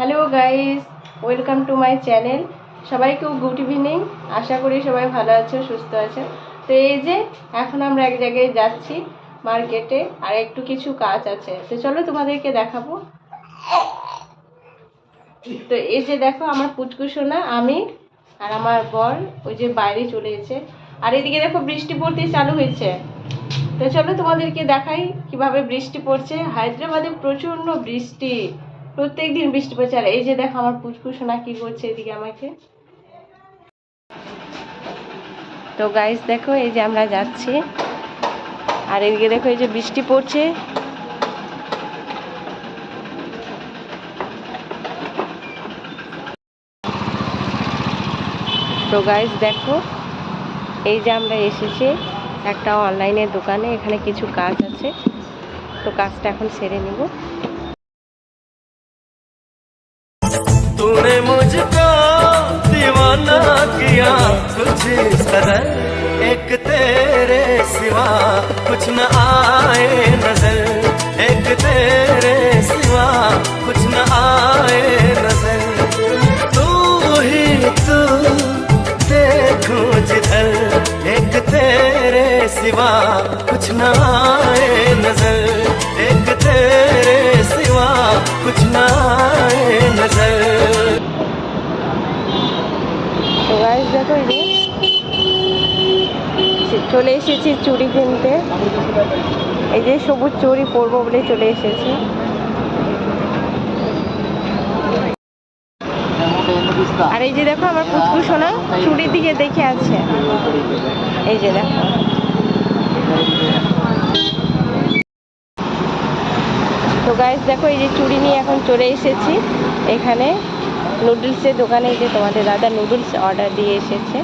Hello guys, welcome to my channel. সবাইকে good evening. আশা করি সবাই ভালো আছো, সুস্থ আছো। তো এই যে এখন আমরা এক জায়গায় যাচ্ছি মার্কেটে, আর একটু কিছু কাজ আছে, তো চলো তোমাদেরকে দেখাবো। তো এই যে দেখো আমার পুচকু সোনা, আমি আর আমার বর ওই যে বাইরে চলে গেছে, আর এদিকে দেখো বৃষ্টি পড়তে চালু হয়েছে। তো চলো তোমাদেরকে দেখাই কিভাবে বৃষ্টি পড়ছে। হায়দ্রাবাদে প্রচন্ড বৃষ্টি, প্রত্যেক দিন বৃষ্টি পড়ছে। আর এই যে দেখো আমার পুচকু সোনা কি করছে এদিকে আমাকে। তো গাইস দেখো এই যে আমরা যাচ্ছি, আর এদিকে দেখো এই যে বৃষ্টি পড়ছে। তো গাইস দেখো এই যে আমরা এসেছি একটা অনলাইনের দোকানে, এখানে কিছু কাজ আছে, তো কাজটা এখন সেরে নিব। तूने मुझको दीवाना किया कुछ इस कदर, एक तेरे सिवा कुछ न आए नजर, एक तेरे सिवा कुछ न आए नजर। तू ही तू देखूं जिधर, एक तेरे सिवा कुछ न आए नजर, एक तेरे सिवा कुछ न आए नजर। তো গাইস দেখো এই যে চলে এসেছি চুড়ি কিনতে। এই যে সবুজ চুড়ি পরবো বলে চলে এসেছি। আর এই যে দেখো আমার পুচকু সোনা চুড়ির দিকে দেখে আছে, এই যে দেখো। তো গাইস দেখো এই যে চুড়ি নিয়ে এখন চলে এসেছি এখানে নুডলসের দোকানে। যে তোমাদের দাদা নুডলস অর্ডার দিয়ে এসেছে।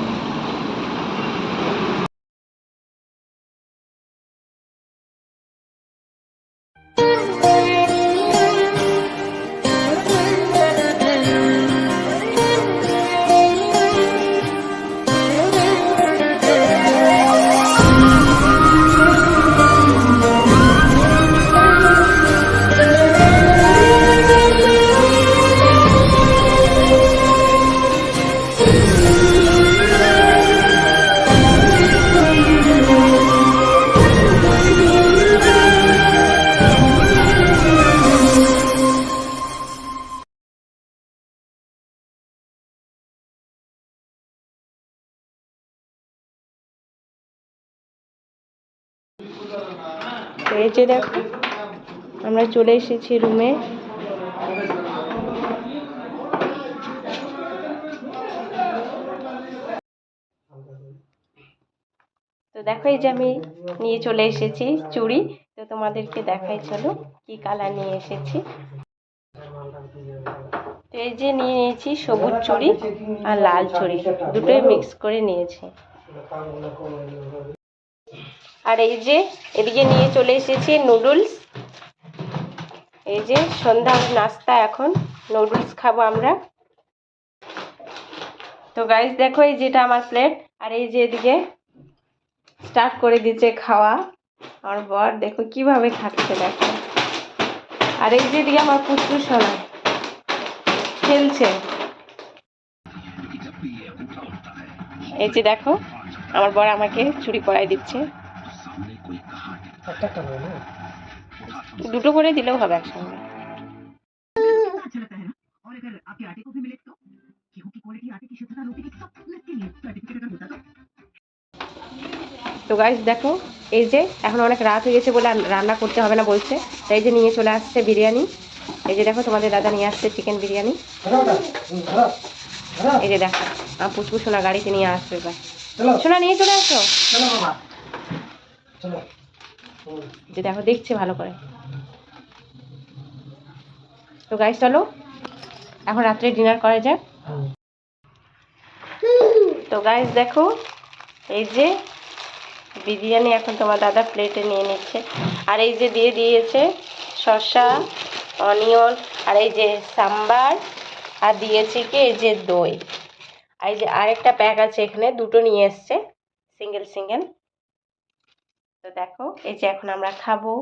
তো এই যে দেখো আমরা চলে এসেছি রুমে। তো দেখো এই যে আমি নিয়ে চলে এসেছি চুড়ি, তো তোমাদেরকে দেখাই চলো কি কালার নিয়ে এসেছি। তো এই যে নিয়ে নিয়েছি সবুজ চুড়ি আর লাল চুড়ি, দুটোই মিক্স করে নিয়েছি। আর এই যে এদিকে নিয়ে চলে এসেছি নুডলস। এই যে সন্ধ্যার নাস্তা, এখন নুডলস খাবো আমরা। তো গাইস দেখো এই যেটা আমার প্লেট, আর এই যে এদিকে স্টার্ট করে দিচ্ছে খাওয়া আমার বর, দেখো কিভাবে খাচ্ছে দেখো। আর এই যে এদিকে আমার পুচকু সোনা খেলছে। এই যে দেখো আমার বর আমাকে চুড়ি পরাই দিচ্ছে, দুটো করে দিলেও হবে একসঙ্গে। তো গাইস দেখো এই যে এখন অনেক রাত হয়ে গেছে বলে রান্না করতে হবে না বলছে, তাই যে নিয়ে চলে আসছে বিরিয়ানি। এই যে দেখো তোমাদের দাদা নিয়ে আসছে চিকেন বিরিয়ানি। এই যে দেখো আমার পুচকু সোনা গাড়িতে নিয়ে আসবে, এবার সোনা নিয়ে চলে আসো। যে দেখো দেখছে ভালো করে। তো গাইস চলো এখন রাত্রে ডিনার করা যাক। তো গাইস দেখো এই যে বিরিয়ানি এখন তোমার দাদা প্লেটে নিয়ে নিচ্ছে, আর এই যে দিয়ে দিয়েছে শসা, অনিয়ন, আর এই যে সাম্বার, আর দিয়েছে কি এই যে দই। এই যে আরেকটা প্যাক আছে, এখানে দুটো নিয়ে এসছে সিঙ্গেল সিঙ্গেল। তো দেখো এই যে এখন আমরা খাবো।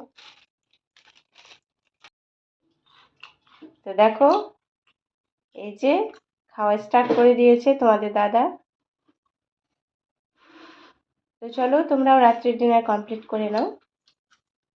তো দেখো এই যে খাওয়া স্টার্ট করে দিয়েছে তোমাদের দাদা। তো চলো তোমরাও রাত্রির ডিনার কমপ্লিট করে নাও।